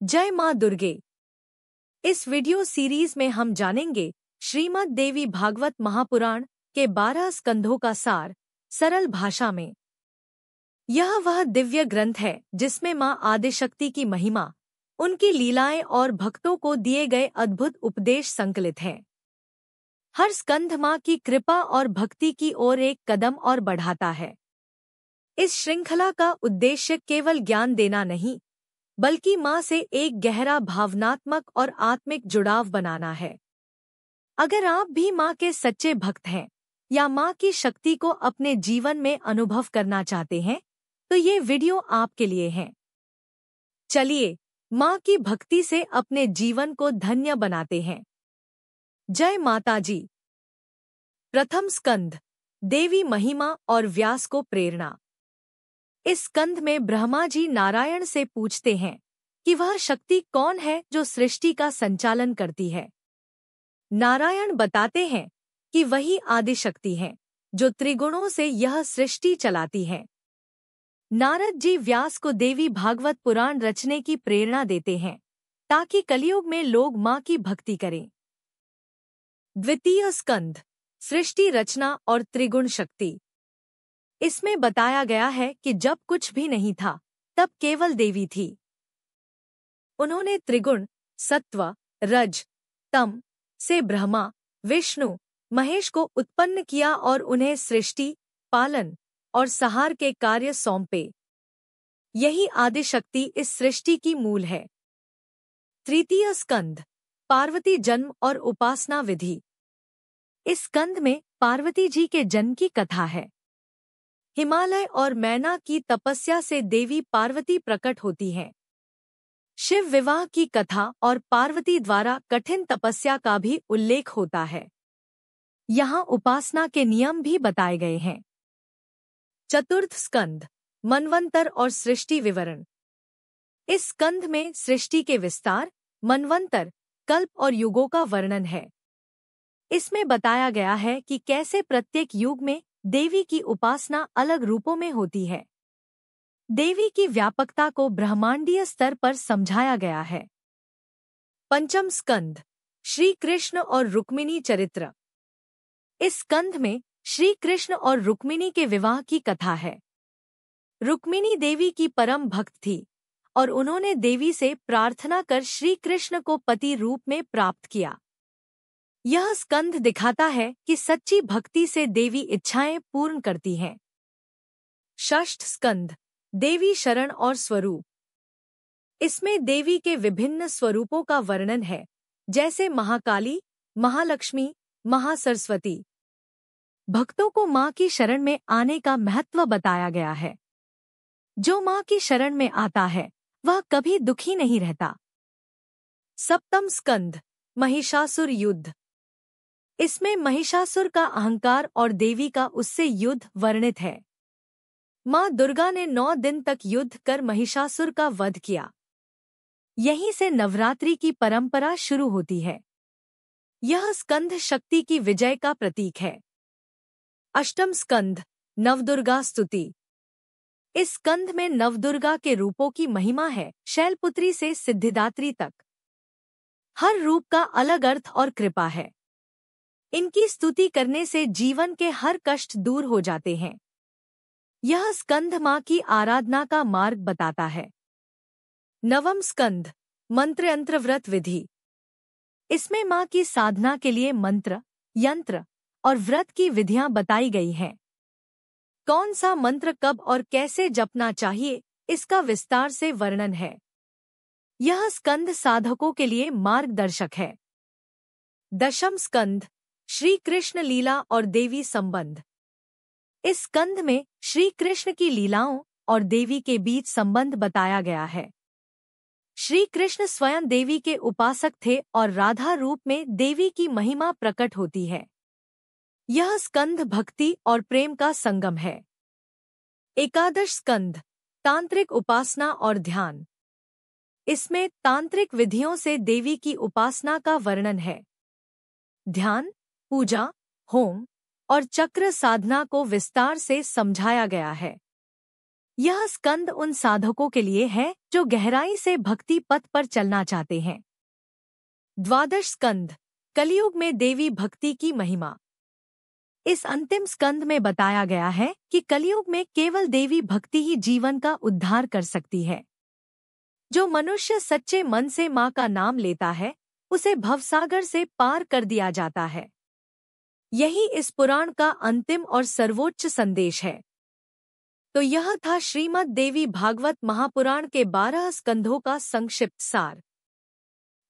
जय माँ दुर्गे। इस वीडियो सीरीज में हम जानेंगे श्रीमद् देवी भागवत महापुराण के 12 स्कंधों का सार सरल भाषा में। यह वह दिव्य ग्रंथ है जिसमें माँ आदिशक्ति की महिमा, उनकी लीलाएं और भक्तों को दिए गए अद्भुत उपदेश संकलित हैं। हर स्कंध माँ की कृपा और भक्ति की ओर एक कदम और बढ़ाता है। इस श्रृंखला का उद्देश्य केवल ज्ञान देना नहीं, बल्कि माँ से एक गहरा भावनात्मक और आत्मिक जुड़ाव बनाना है। अगर आप भी माँ के सच्चे भक्त हैं या माँ की शक्ति को अपने जीवन में अनुभव करना चाहते हैं, तो ये वीडियो आपके लिए है। चलिए माँ की भक्ति से अपने जीवन को धन्य बनाते हैं। जय माता जी। प्रथम स्कंध, देवी महिमा और व्यास को प्रेरणा। इस स्कंध में ब्रह्मा जी नारायण से पूछते हैं कि वह शक्ति कौन है जो सृष्टि का संचालन करती है। नारायण बताते हैं कि वही आदिशक्ति है जो त्रिगुणों से यह सृष्टि चलाती है। नारद जी व्यास को देवी भागवत पुराण रचने की प्रेरणा देते हैं ताकि कलयुग में लोग माँ की भक्ति करें। द्वितीय स्कंध, सृष्टि रचना और त्रिगुण शक्ति। इसमें बताया गया है कि जब कुछ भी नहीं था तब केवल देवी थी। उन्होंने त्रिगुण सत्व, रज, तम से ब्रह्मा, विष्णु, महेश को उत्पन्न किया और उन्हें सृष्टि, पालन और संहार के कार्य सौंपे। यही आदिशक्ति इस सृष्टि की मूल है। तृतीय स्कंध, पार्वती जन्म और उपासना विधि। इस स्कंध में पार्वती जी के जन्म की कथा है। हिमालय और मैना की तपस्या से देवी पार्वती प्रकट होती हैं। शिव विवाह की कथा और पार्वती द्वारा कठिन तपस्या का भी उल्लेख होता है। यहाँ उपासना के नियम भी बताए गए हैं। चतुर्थ स्कंध, मनवंतर और सृष्टि विवरण। इस स्कंध में सृष्टि के विस्तार, मनवंतर, कल्प और युगों का वर्णन है। इसमें बताया गया है कि कैसे प्रत्येक युग में देवी की उपासना अलग रूपों में होती है। देवी की व्यापकता को ब्रह्मांडीय स्तर पर समझाया गया है। पंचम स्कंध, श्री कृष्ण और रुक्मिणी चरित्र। इस स्कंध में श्री कृष्ण और रुक्मिणी के विवाह की कथा है। रुक्मिणी देवी की परम भक्त थी और उन्होंने देवी से प्रार्थना कर श्री कृष्ण को पति रूप में प्राप्त किया। यह स्कंध दिखाता है कि सच्ची भक्ति से देवी इच्छाएं पूर्ण करती हैं। षष्ठ स्कंध, देवी शरण और स्वरूप। इसमें देवी के विभिन्न स्वरूपों का वर्णन है, जैसे महाकाली, महालक्ष्मी, महासरस्वती। भक्तों को माँ की शरण में आने का महत्व बताया गया है। जो माँ की शरण में आता है वह कभी दुखी नहीं रहता। सप्तम स्कंध, महिषासुर युद्ध। इसमें महिषासुर का अहंकार और देवी का उससे युद्ध वर्णित है। माँ दुर्गा ने 9 दिन तक युद्ध कर महिषासुर का वध किया। यहीं से नवरात्रि की परंपरा शुरू होती है। यह स्कंध शक्ति की विजय का प्रतीक है। अष्टम स्कंध, नवदुर्गा स्तुति। इस स्कंध में नवदुर्गा के रूपों की महिमा है, शैलपुत्री से सिद्धिदात्री तक। हर रूप का अलग अर्थ और कृपा है। इनकी स्तुति करने से जीवन के हर कष्ट दूर हो जाते हैं। यह स्कंध माँ की आराधना का मार्ग बताता है। नवम स्कंध, मंत्र यंत्र व्रत विधि। इसमें माँ की साधना के लिए मंत्र, यंत्र और व्रत की विधियां बताई गई हैं। कौन सा मंत्र कब और कैसे जपना चाहिए, इसका विस्तार से वर्णन है। यह स्कंध साधकों के लिए मार्गदर्शक है। दशम स्कंध, श्री कृष्ण लीला और देवी संबंध। इस स्कंध में श्री कृष्ण की लीलाओं और देवी के बीच संबंध बताया गया है। श्री कृष्ण स्वयं देवी के उपासक थे और राधा रूप में देवी की महिमा प्रकट होती है। यह स्कंध भक्ति और प्रेम का संगम है। एकादश स्कंध, तांत्रिक उपासना और ध्यान। इसमें तांत्रिक विधियों से देवी की उपासना का वर्णन है। ध्यान, पूजा, होम और चक्र साधना को विस्तार से समझाया गया है। यह स्कंद उन साधकों के लिए है जो गहराई से भक्ति पथ पर चलना चाहते हैं। द्वादश स्कंद, कलयुग में देवी भक्ति की महिमा। इस अंतिम स्कंद में बताया गया है कि कलयुग में केवल देवी भक्ति ही जीवन का उद्धार कर सकती है। जो मनुष्य सच्चे मन से माँ का नाम लेता है, उसे भवसागर से पार कर दिया जाता है। यही इस पुराण का अंतिम और सर्वोच्च संदेश है। तो यह था श्रीमद् देवी भागवत महापुराण के 12 स्कंधों का संक्षिप्त सार।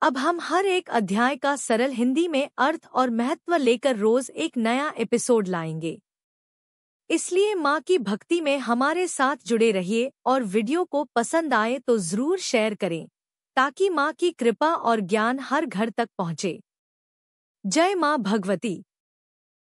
अब हम हर एक अध्याय का सरल हिंदी में अर्थ और महत्व लेकर रोज एक नया एपिसोड लाएंगे। इसलिए माँ की भक्ति में हमारे साथ जुड़े रहिए और वीडियो को पसंद आए तो जरूर शेयर करें, ताकि माँ की कृपा और ज्ञान हर घर तक पहुँचे। जय माँ भगवती।